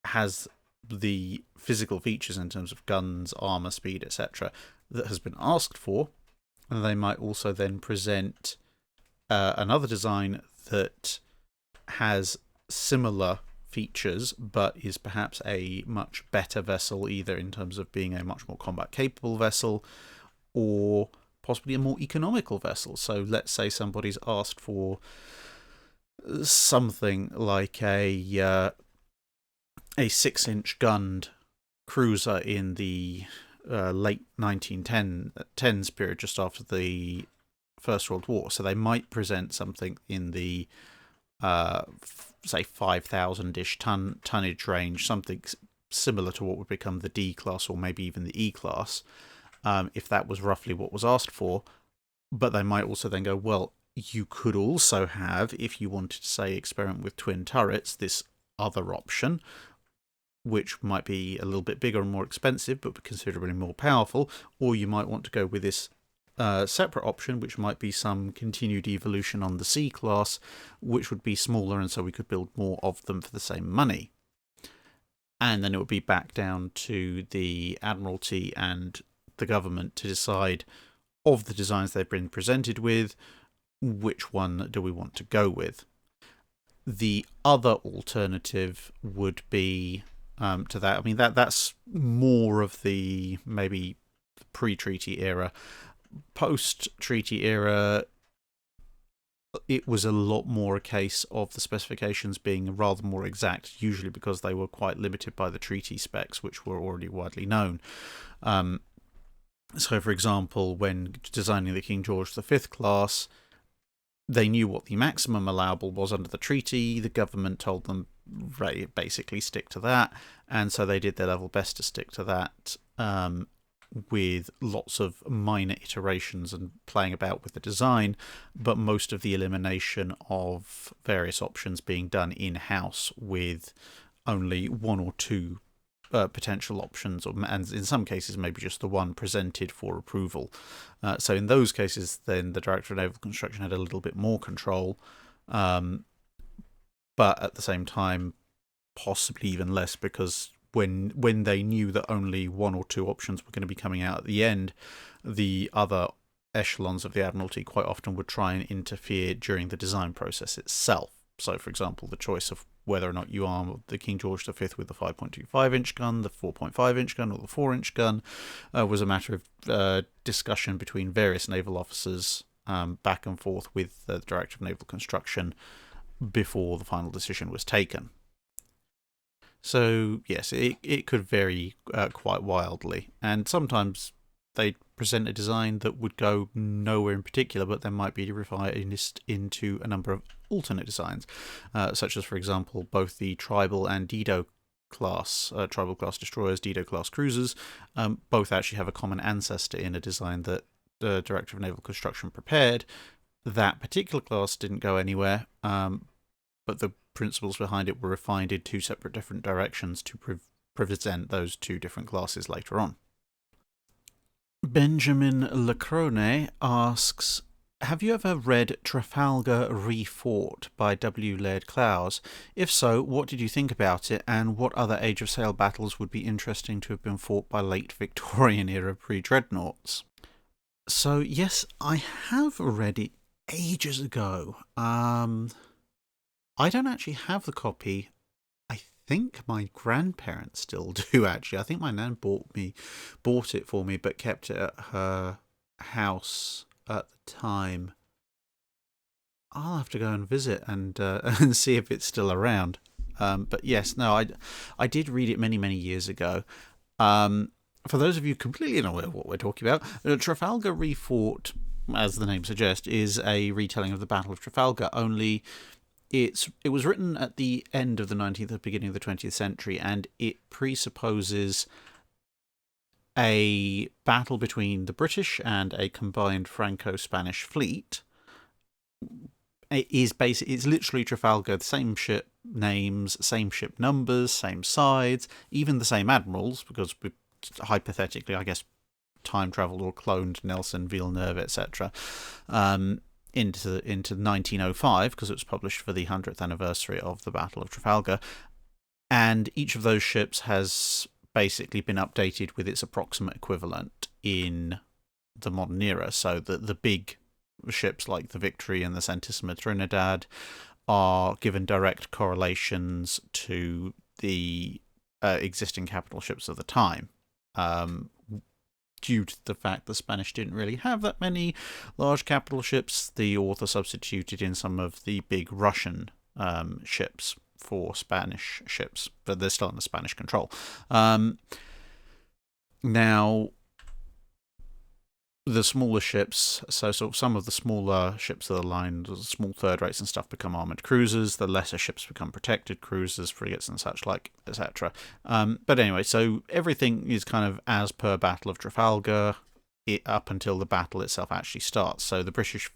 Speaker 1: has the physical features in terms of guns, armour, speed, etc. that has been asked for. And they might also then present another design that has similar features, but is perhaps a much better vessel, either in terms of being a much more combat capable vessel or possibly a more economical vessel. So let's say somebody's asked for something like a 6-inch gunned cruiser in the late 1910s period, just after the First World War. So they might present something in the say 5,000-ish tonnage range, something similar to what would become the D class or maybe even the E class, if that was roughly what was asked for. But they might also then go, well, you could also have, if you wanted to say experiment with twin turrets, this other option, which might be a little bit bigger and more expensive, but considerably more powerful. Or you might want to go with this separate option, which might be some continued evolution on the C class, which would be smaller, and so we could build more of them for the same money. And then it would be back down to the Admiralty and the government to decide, of the designs they've been presented with, which one do we want to go with. The other alternative would be to that. I mean, that's more of the maybe pre-treaty era. Post-treaty era, it was a lot more a case of the specifications being rather more exact, usually because they were quite limited by the treaty specs, which were already widely known. So, for example, when designing the King George V class, they knew what the maximum allowable was under the treaty. The government told them, right, basically stick to that, and so they did their level best to stick to that, with lots of minor iterations and playing about with the design, but most of the elimination of various options being done in-house, with only one or two potential options, and in some cases maybe just the one presented for approval. So in those cases, then the Director of Naval Construction had a little bit more control, but at the same time possibly even less, because when they knew that only one or two options were going to be coming out at the end, the other echelons of the Admiralty quite often would try and interfere during the design process itself. So, for example, the choice of whether or not you arm the King George V with the 5.25-inch gun, the 4.5-inch gun, or the 4-inch gun was a matter of discussion between various naval officers back and forth with the Director of Naval Construction before the final decision was taken. So yes, it could vary quite wildly, and sometimes they present a design that would go nowhere in particular, but then might be refined into a number of alternate designs, such as, for example, both the Tribal and Dido class, Tribal class destroyers, Dido class cruisers, both actually have a common ancestor in a design that the Director of Naval Construction prepared. That particular class didn't go anywhere, but the principles behind it were refined in two separate different directions to present those two different classes later on. Benjamin Lacrone asks, have you ever read Trafalgar Refought by W. Laird Clowes? If so, what did you think about it, and what other Age of Sail battles would be interesting to have been fought by late Victorian era pre-dreadnoughts? So yes, I have read it ages ago. I don't actually have the copy. I think my grandparents still do, actually. I think my nan bought it for me, but kept it at her house at the time. I'll have to go and visit and and see if it's still around. But yes, no, I did read it many, many years ago. For those of you completely unaware of what we're talking about, Trafalgar Refought, as the name suggests, is a retelling of the Battle of Trafalgar, only it was written at the end of the 19th and beginning of the 20th century, and it presupposes a battle between the British and a combined Franco-Spanish fleet. It's literally Trafalgar, the same ship names, same ship numbers, same sides, even the same admirals, because we hypothetically, I guess, time travelled or cloned Nelson, Villeneuve, etc. Into 1905, because it was published for the 100th anniversary of the Battle of Trafalgar, and each of those ships has basically been updated with its approximate equivalent in the modern era. So the big ships like the Victory and the Santissima Trinidad are given direct correlations to the existing capital ships of the time. Due to the fact the Spanish didn't really have that many large capital ships, the author substituted in some of the big Russian ships for Spanish ships, but they're still under Spanish control. Now, the smaller ships, so some of the smaller ships of the line, the small third rates and stuff, become armoured cruisers. The lesser ships become protected cruisers, frigates and such like, etc. But anyway, so everything is kind of as per Battle of Trafalgar up until the battle itself actually starts. So the British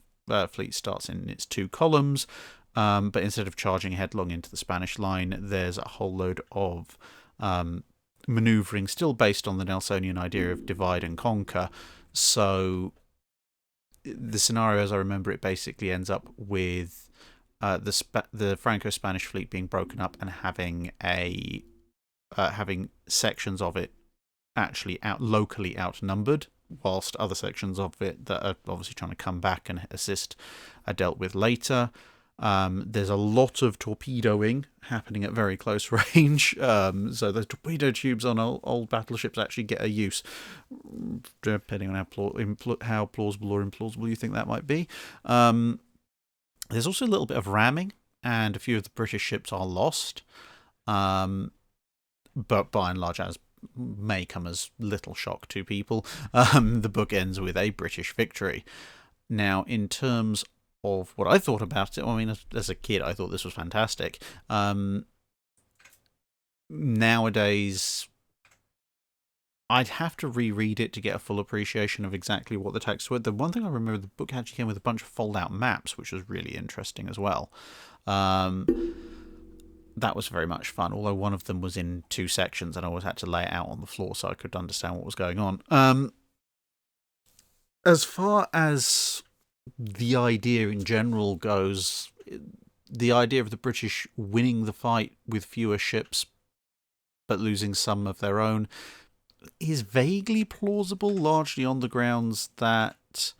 Speaker 1: fleet starts in its two columns, but instead of charging headlong into the Spanish line, there's a whole load of manoeuvring, still based on the Nelsonian idea of divide and conquer. So the scenario, as I remember it, basically ends up with the Franco-Spanish fleet being broken up and having sections of it actually locally outnumbered, whilst other sections of it that are obviously trying to come back and assist are dealt with later. There's a lot of torpedoing happening at very close range, so the torpedo tubes on old battleships actually get a use, depending on how plausible or implausible you think that might be. There's also a little bit of ramming, and a few of the British ships are lost, but by and large, as may come as little shock to people, the book ends with a British victory. Now, in terms of what I thought about it, I mean, as a kid, I thought this was fantastic. Nowadays, I'd have to reread it to get a full appreciation of exactly what the text were. The one thing I remember, the book actually came with a bunch of fold-out maps, which was really interesting as well. That was very much fun, although one of them was in two sections, and I always had to lay it out on the floor so I could understand what was going on. As far as the idea in general goes, the idea of the British winning the fight with fewer ships but losing some of their own is vaguely plausible, largely on the grounds that,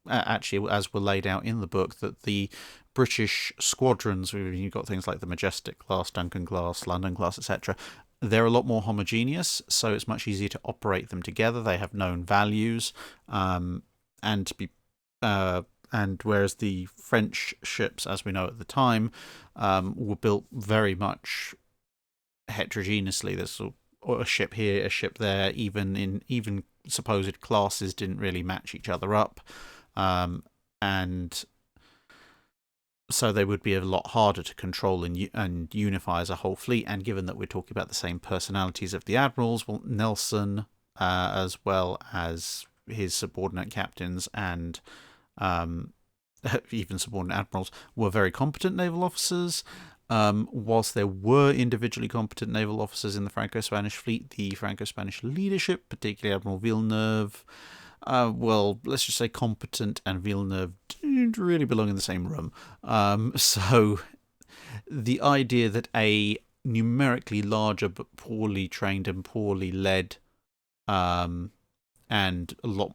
Speaker 1: actually, as were laid out in the book, that the British squadrons, you've got things like the Majestic class, Duncan class, London class, etc., they're a lot more homogeneous, so it's much easier to operate them together. They have known values, and whereas the French ships, as we know at the time, were built very much heterogeneously. There's a ship here, a ship there. Even supposed classes didn't really match each other up, and so they would be a lot harder to control and unify as a whole fleet. And given that we're talking about the same personalities of the admirals, well, Nelson, as well as his subordinate captains and even subordinate admirals, were very competent naval officers. Whilst there were individually competent naval officers in the Franco-Spanish fleet, the Franco-Spanish leadership, particularly Admiral Villeneuve, well, let's just say competent and Villeneuve didn't really belong in the same room. So the idea that a numerically larger but poorly trained and poorly led and a lot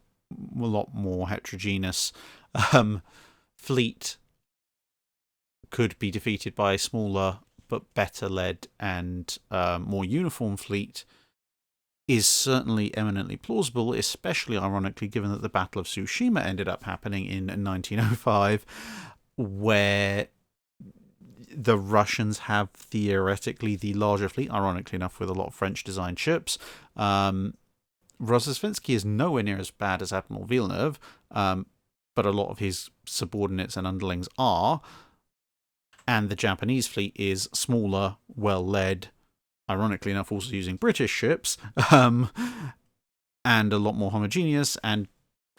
Speaker 1: more heterogeneous fleet could be defeated by a smaller but better led and more uniform fleet is certainly eminently plausible, especially ironically given that the Battle of Tsushima ended up happening in 1905, where the Russians have theoretically the larger fleet, ironically enough, with a lot of French-designed ships. Rozesvensky is nowhere near as bad as Admiral Villeneuve, but a lot of his subordinates and underlings are, and the Japanese fleet is smaller, well-led, ironically enough also using British ships, and a lot more homogeneous, and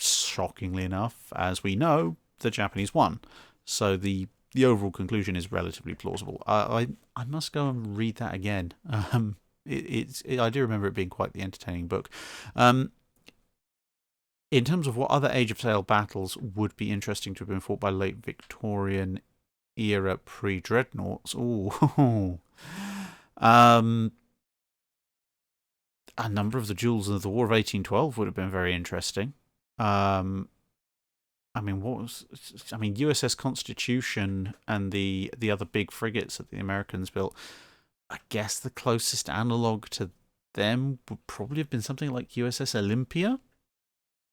Speaker 1: shockingly enough, as we know, the Japanese won. So the overall conclusion is relatively plausible. I must go and read that again. I do remember it being quite the entertaining book. In terms of what other Age of Sail battles would be interesting to have been fought by late Victorian era pre-dreadnoughts, a number of the duels of the War of 1812 would have been very interesting. USS Constitution and the other big frigates that the Americans built, I guess the closest analogue to them would probably have been something like USS Olympia.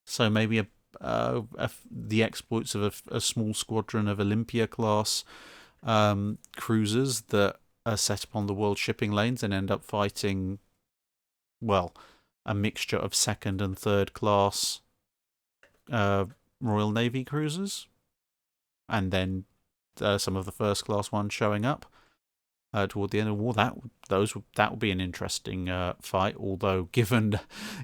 Speaker 1: So maybe the exploits of a small squadron of Olympia-class cruisers that are set upon the world shipping lanes and end up fighting, well, a mixture of second and third class Royal Navy cruisers, and then some of the first class ones showing up toward the end of the war. That would be an interesting fight. Although given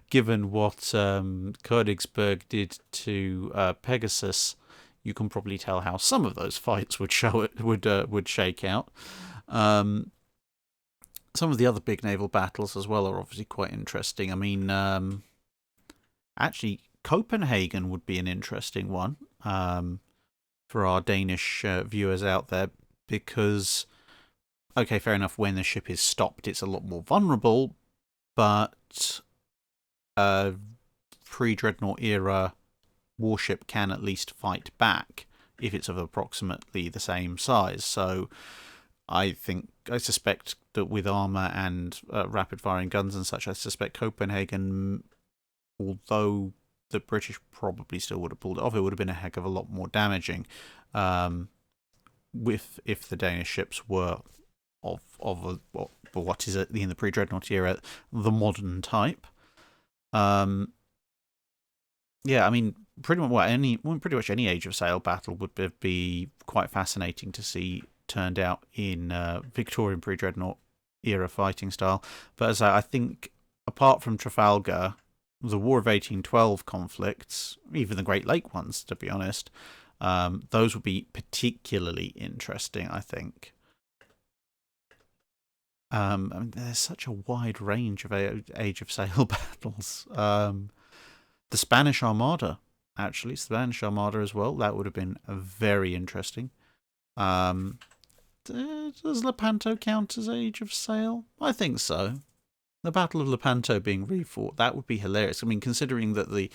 Speaker 1: what Königsberg did to Pegasus, you can probably tell how some of those fights would shake out. Some of the other big naval battles as well are obviously quite interesting. I mean, actually, Copenhagen would be an interesting one for our Danish viewers out there, because, okay, fair enough, when the ship is stopped, it's a lot more vulnerable, but pre-dreadnought era warship can at least fight back if it's of approximately the same size. So I suspect that with armour and rapid-firing guns and such, I suspect Copenhagen, although the British probably still would have pulled it off, it would have been a heck of a lot more damaging if the Danish ships were of what is in the pre-dreadnought era the modern type. Yeah, I mean, pretty much any Age of Sail battle would be quite fascinating to see turned out in Victorian pre-dreadnought era fighting style. But as I think, apart from Trafalgar, the War of 1812 conflicts, even the Great Lake ones, to be honest, those would be particularly interesting, I think. There's such a wide range of Age of Sail battles. The Spanish Armada, actually, Spanish Armada as well, that would have been very interesting. Does Lepanto count as Age of Sail? I think so. The Battle of Lepanto being refought, that would be hilarious. I mean, considering that the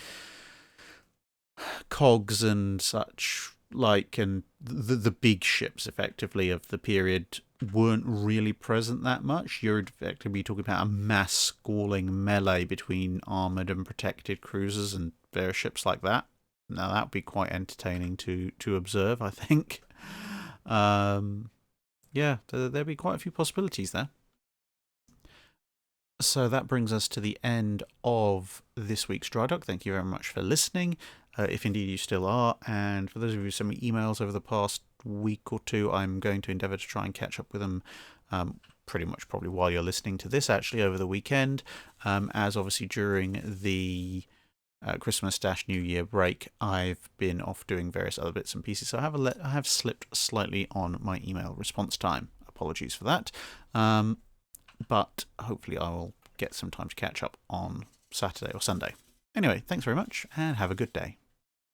Speaker 1: cogs and such and the big ships, effectively, of the period weren't really present that much. You're effectively talking about a mass squalling melee between armoured and protected cruisers and various ships like that. Now, that would be quite entertaining to observe, I think. Yeah, there'd be quite a few possibilities there. So that brings us to the end of this week's Drydock. Thank you very much for listening, if indeed you still are. And for those of you who sent me emails over the past week or two, I'm going to endeavour to try and catch up with them pretty much probably while you're listening to this, actually, over the weekend, as obviously during the Christmas-New Year break, I've been off doing various other bits and pieces, so I have slipped slightly on my email response time. Apologies for that. But hopefully I will get some time to catch up on Saturday or Sunday. Anyway, thanks very much, and have a good day.